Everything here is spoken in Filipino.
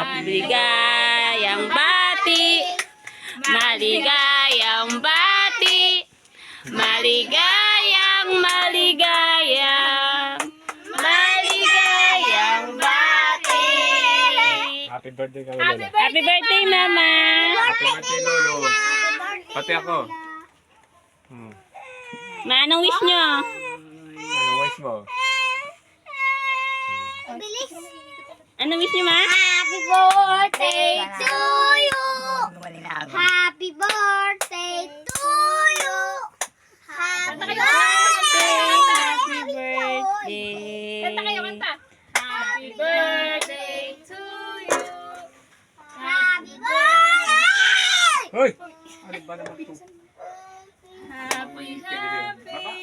Maligayang bati, maligayang bati, maligayang bati. Happy birthday kay Lola. Happy birthday, Mama. Happy birthday, Lolo. Pati ako. Anong wish nyo? Anong wish mo? Anong wish nyo, Ma? Happy birthday to you. Happy birthday to you. Happy birthday. Happy birthday. Kanta kayo, kanta. Happy birthday to you. Happy birthday. Hoy! Ano ba naman ito? Happy, happy